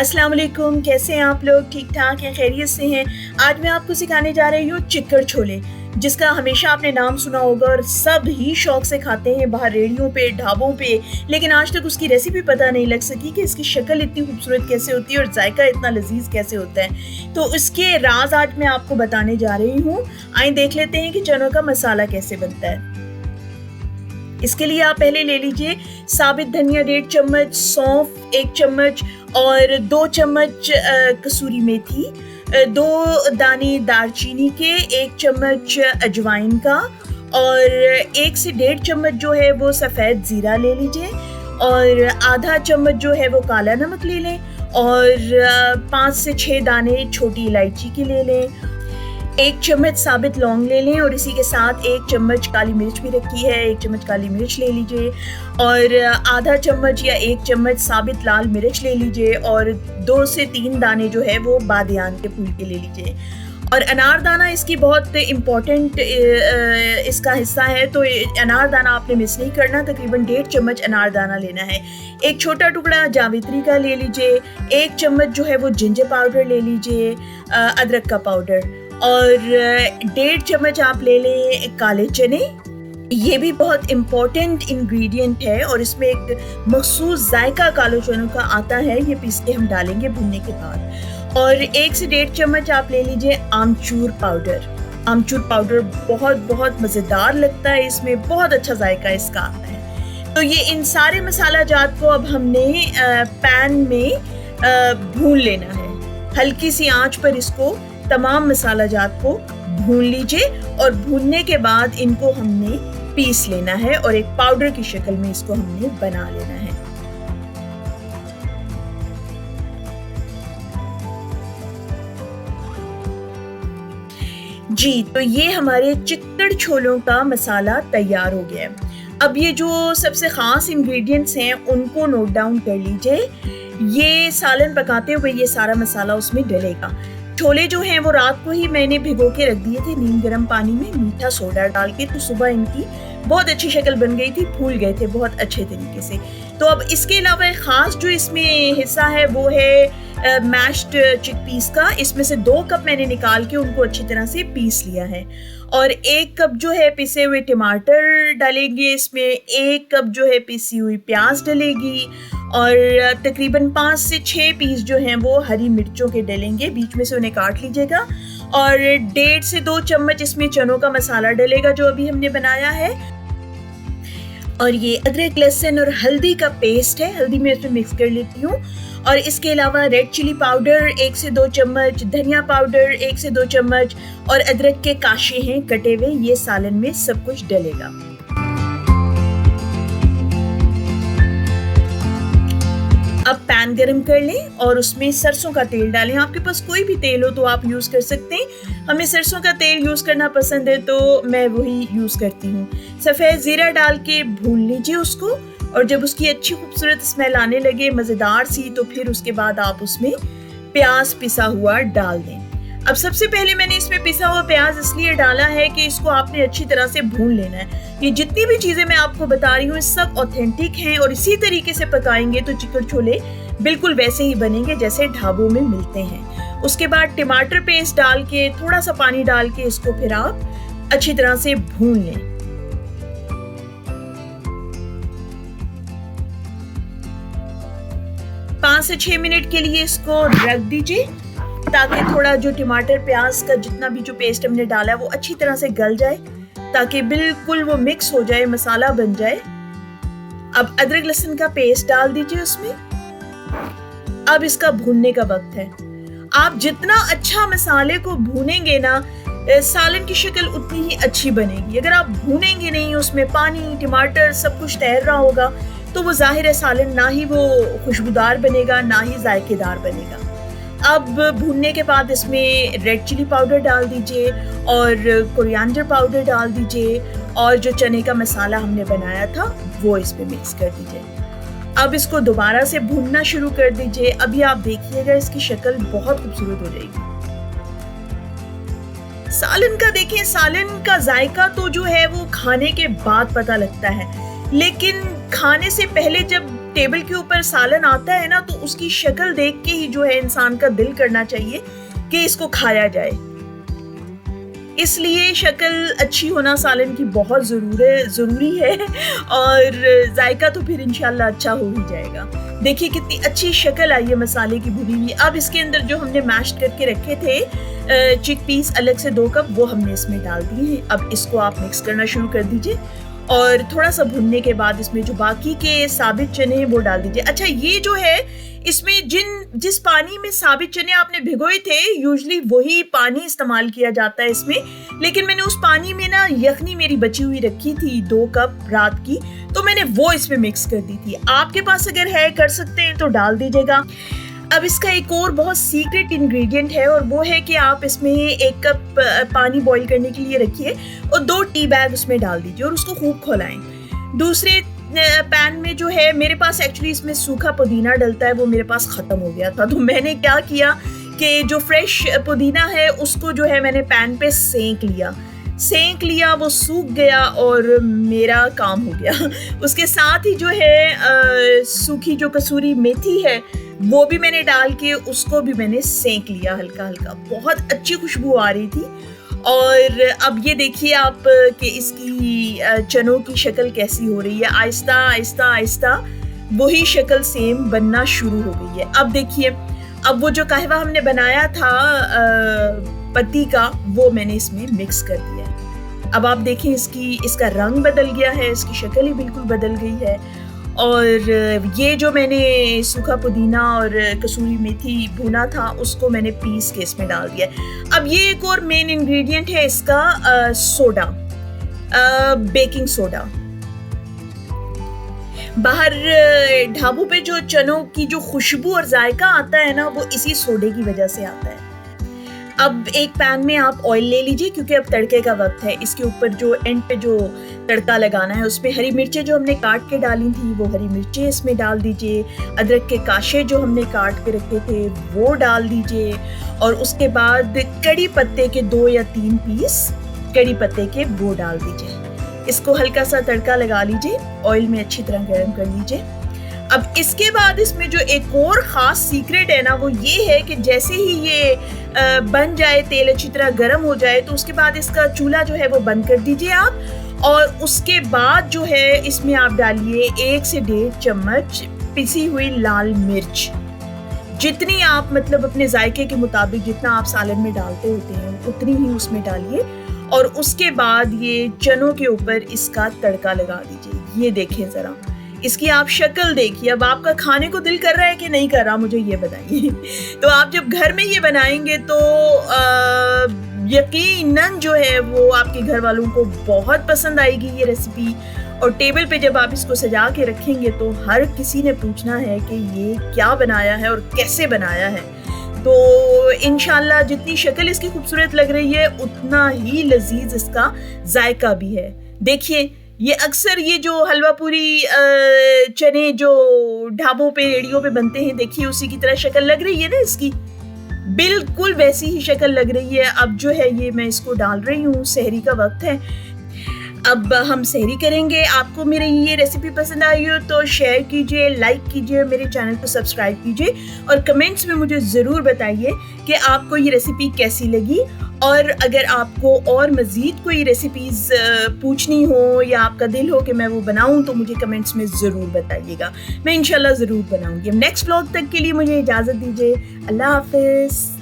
अस्सलाम वालेकुम, कैसे हैं आप लोग? ठीक ठाक हैं, खैरियत से हैं? आज मैं आपको सिखाने जा रही हूँ चिक्कड़ छोले, जिसका हमेशा आपने नाम सुना होगा और सब ही शौक से खाते हैं बाहर रेड़ियों पे, ढाबों पे, लेकिन आज तक उसकी रेसिपी पता नहीं लग सकी कि इसकी शक्ल इतनी खूबसूरत कैसे होती है और जायका इतना लजीज कैसे होता है। तो उसके राज आज मैं आपको बताने जा रही हूँ। आइए देख लेते हैं कि चनों का मसाला कैसे बनता है। इसके लिए आप पहले ले लीजिए साबित धनिया 1.5 चम्मच, सौंफ 1 चम्मच और 2 चम्मच कसूरी मेथी, 2 दाने दालचीनी के, 1 चम्मच अजवाइन का और 1 से 1.5 चम्मच जो है वो सफ़ेद ज़ीरा ले लीजिए और आधा चम्मच जो है वो काला नमक ले लें और 5 से 6 दाने छोटी इलायची के ले लें। 1 चम्मच साबित लौंग ले लें और इसी के साथ 1 चम्मच काली मिर्च भी रखी है, 1 चम्मच काली मिर्च ले लीजिए और आधा चम्मच या 1 चम्मच साबित लाल मिर्च ले लीजिए और 2 से 3 दाने जो है वो बादियान के फूल के ले लीजिए। और अनारदाना इसकी बहुत इम्पॉर्टेंट इसका हिस्सा है, तो अनारदाना आपने मिस नहीं करना। तकरीबन 1.5 चम्मच अनारदाना लेना है। एक छोटा टुकड़ा जावित्री का ले लीजिए, 1 चम्मच जो है वो जिंजर पाउडर ले लीजिए, अदरक का पाउडर और 1.5 चम्मच आप ले लें काले चने। ये भी बहुत इम्पोर्टेंट इंग्रेडिएंट है और इसमें एक मखसूस जायका काले चनों का आता है, ये पीस के हम डालेंगे भुनने के बाद। और 1 से 1.5 चम्मच आप ले लीजिए आमचूर पाउडर। आमचूर पाउडर बहुत मज़ेदार लगता है, इसमें बहुत अच्छा जायका इसका आता है। तो ये इन सारे मसाला जात को अब हमने पैन में भून लेना है। हल्की सी आंच पर इसको तमाम मसाला जात को भून लीजिए और भूनने के बाद इनको हमने पीस लेना है और एक पाउडर की शक्ल में इसको हमने बना लेना है। जी, तो ये हमारे चिक्कड़ छोलों का मसाला तैयार हो गया है। अब ये जो सबसे ख़ास इंग्रेडिएंट्स हैं उनको नोट डाउन कर लीजिए। ये सालन पकाते हुए ये सारा मसाला उसमें डलेगा। छोले जो हैं वो रात को ही मैंने भिगो के रख दिए थे नीम गर्म पानी में मीठा सोडा डाल के, तो सुबह इनकी बहुत अच्छी शक्ल बन गई थी, फूल गए थे बहुत अच्छे तरीके से। तो अब इसके अलावा एक ख़ास जो इसमें हिस्सा है वो है मैश्ड चिकपीस का। इसमें से 2 कप मैंने निकाल के उनको अच्छी तरह से पीस लिया है और 1 कप जो है पिसे हुए टमाटर डालेंगे इसमें, 1 कप जो है पिसी हुई प्याज डलेगी और तकरीबन 5 से 6 पीस जो हैं वो हरी मिर्चों के डलेंगे, बीच में से उन्हें काट लीजिएगा और 1.5 से 2 चम्मच इसमें चनों का मसाला डलेगा जो अभी हमने बनाया है। और ये अदरक लहसुन और हल्दी का पेस्ट है, हल्दी मैं इसमें मिक्स कर लेती हूँ। और इसके अलावा रेड चिली पाउडर 1 से 2 चम्मच, धनिया पाउडर 1 से 2 चम्मच और अदरक के काशे हैं कटे हुए, ये सालन में सब कुछ डलेगा। अब पैन गरम कर लें और उसमें सरसों का तेल डालें। आपके पास कोई भी तेल हो तो आप यूज़ कर सकते हैं। हमें सरसों का तेल यूज़ करना पसंद है तो मैं वही यूज़ करती हूँ। सफ़ेद ज़ीरा डाल के भून लीजिए उसको और जब उसकी अच्छी खूबसूरत स्मेल आने लगे मज़ेदार सी, तो फिर उसके बाद आप उसमें प्याज पिसा हुआ डाल दें। अब सबसे पहले मैंने इसमें पिसा हुआ प्याज इसलिए डाला है कि इसको आपने अच्छी तरह से भून लेना है। ये जितनी भी चीज़ें मैं आपको बता रही हूँ सब ऑथेंटिक हैं और इसी तरीके से पकाएंगे तो चिक्कड़ छोले बिल्कुल वैसे ही बनेंगे जैसे ढाबों में मिलते हैं। उसके बाद टमाटर पेस्ट डाल के थोड़ा सा पानी डाल के इसको फिर आप अच्छी तरह से भून लें। पाँच से 6 मिनट के लिए इसको रख दीजिए ताकि थोड़ा जो टमाटर प्याज का जितना भी जो पेस्ट हमने डाला है वो अच्छी तरह से गल जाए, ताकि बिल्कुल वो मिक्स हो जाए, मसाला बन जाए। अब अदरक लहसुन का पेस्ट डाल दीजिए उसमें। अब इसका भूनने का वक्त है। आप जितना अच्छा मसाले को भूनेंगे ना, सालन की शक्ल उतनी ही अच्छी बनेगी। अगर आप भूनेंगे नहीं, उसमें पानी टमाटर सब कुछ तैर रहा होगा, तो वो जाहिर है सालन ना ही वो खुशबूदार बनेगा ना ही जायकेदार बनेगा। अब भूनने के बाद इसमें रेड चिली पाउडर डाल दीजिए और कोरिएंडर पाउडर डाल दीजिए और जो चने का मसाला हमने बनाया था वो इसमें मिक्स कर दीजिए। अब इसको दोबारा से भूनना शुरू कर दीजिए। अभी आप देखिएगा इसकी शक्ल बहुत खूबसूरत हो जाएगी। सालन का देखें, सालन का जायका तो जो है वो खाने के बाद पता लगता है, लेकिन खाने से पहले जब टेबल के ऊपर सालन आता है ना, तो उसकी शक्ल देख के ही जो है इंसान का दिल करना चाहिए कि इसको खाया जाए। इसलिए शक्ल अच्छी होना सालन की बहुत ज़रूरी है और जायका तो फिर इंशाल्लाह अच्छा हो ही जाएगा। देखिए कितनी अच्छी शक्ल आई है मसाले की भुनी हुई। अब इसके अंदर जो हमने मैश करके रखे थे चिक पीस अलग से 2 कप, वो हमने इसमें डाल दिए हैं। अब इसको आप मिक्स करना शुरू कर दीजिए और थोड़ा सा भुनने के बाद इसमें जो बाकी के साबित चने हैं वो डाल दीजिए। अच्छा, ये जो है इसमें जिस पानी में साबित चने आपने भिगोए थे, यूजुअली वही पानी इस्तेमाल किया जाता है इसमें, लेकिन मैंने उस पानी में ना यखनी मेरी बची हुई रखी थी 2 कप रात की, तो मैंने वो इसमें मिक्स कर दी थी। आपके पास अगर है, कर सकते हैं तो डाल दीजिएगा। अब इसका एक और बहुत सीक्रेट इंग्रेडिएंट है और वो है कि आप इसमें 1 कप पानी बॉईल करने के लिए रखिए और 2 टी बैग उसमें डाल दीजिए और उसको खूब खौलाएं। दूसरे पैन में जो है, मेरे पास एक्चुअली इसमें सूखा पुदीना डलता है, वो मेरे पास ख़त्म हो गया था, तो मैंने क्या किया कि जो फ्रेश पुदीना है उसको जो है मैंने पैन पे सेंक लिया, वो सूख गया और मेरा काम हो गया। उसके साथ ही जो है सूखी जो कसूरी मेथी है वो भी मैंने डाल के उसको भी मैंने सेंक लिया हल्का हल्का। बहुत अच्छी खुशबू आ रही थी। और अब ये देखिए आप कि इसकी चनों की शक्ल कैसी हो रही है। आहिस्ता आहिस्ता आहिस्ता वही शक्ल सेम बनना शुरू हो गई है। अब देखिए, अब वो जो कहवा हमने बनाया था पत्ती का, वो मैंने इसमें मिक्स कर दिया है। अब आप देखें इसका रंग बदल गया है, इसकी शक्ल ही बिल्कुल बदल गई है। और ये जो मैंने सूखा पुदीना और कसूरी मेथी भुना था उसको मैंने पीस के इसमें डाल दिया। अब ये एक और मेन इंग्रेडिएंट है इसका, सोडा, बेकिंग सोडा। बाहर ढाबों पे जो चनों की जो खुशबू और जायका आता है ना, वो इसी सोडे की वजह से आता है। अब एक पैन में आप ऑयल ले लीजिए क्योंकि अब तड़के का वक्त है। इसके ऊपर जो एंड पे जो तड़का लगाना है उसमें हरी मिर्चें जो हमने काट के डाली थी वो हरी मिर्चें इसमें डाल दीजिए। अदरक के काशे जो हमने काट के रखे थे वो डाल दीजिए और उसके बाद कड़ी पत्ते के 2 या 3 पीस कड़ी पत्ते के वो डाल दीजिए। इसको हल्का सा तड़का लगा लीजिए, ऑयल में अच्छी तरह गर्म कर लीजिए। अब इसके बाद इसमें जो एक और ख़ास सीक्रेट है ना, वो ये है कि जैसे ही ये बन जाए, तेल अच्छी तरह गर्म हो जाए, तो उसके बाद इसका चूल्हा जो है वो बंद कर दीजिए आप। और उसके बाद जो है इसमें आप डालिए 1 से 1.5 चम्मच पिसी हुई लाल मिर्च। जितनी आप मतलब अपने जायके के मुताबिक जितना आप सालन में डालते होते हैं उतनी ही उसमें डालिए और उसके बाद ये चनों के ऊपर इसका तड़का लगा दीजिए। ये देखें ज़रा, इसकी आप शक्ल देखिए। अब आपका खाने को दिल कर रहा है कि नहीं कर रहा, मुझे ये बताइए। तो आप जब घर में ये बनाएंगे तो यकीनन जो है वो आपके घर वालों को बहुत पसंद आएगी ये रेसिपी। और टेबल पे जब आप इसको सजा के रखेंगे तो हर किसी ने पूछना है कि ये क्या बनाया है और कैसे बनाया है। तो इंशाल्लाह जितनी शक्ल इसकी खूबसूरत लग रही है उतना ही लजीज इसका जायका भी है। देखिए, ये अक्सर ये जो हलवा पूरी चने जो ढाबों पे रेडियो पे बनते हैं, देखिए उसी की तरह शक्ल लग रही है ना इसकी, बिल्कुल वैसी ही शक्ल लग रही है। अब जो है ये मैं इसको डाल रही हूँ, सहरी का वक्त है, अब हम सहरी करेंगे। आपको मेरी ये रेसिपी पसंद आई हो तो शेयर कीजिए, लाइक कीजिए, मेरे चैनल को सब्सक्राइब कीजिए और कमेंट्स में मुझे ज़रूर बताइए कि आपको ये रेसिपी कैसी लगी। और अगर आपको और मज़ीद कोई रेसिपीज़ पूछनी हो या आपका दिल हो कि मैं वो बनाऊं तो मुझे कमेंट्स में ज़रूर बताइएगा, मैं इंशाल्लाह ज़रूर बनाऊंगी। नेक्स्ट व्लॉग तक के लिए मुझे इजाज़त दीजिए। अल्लाह हाफ़िज़।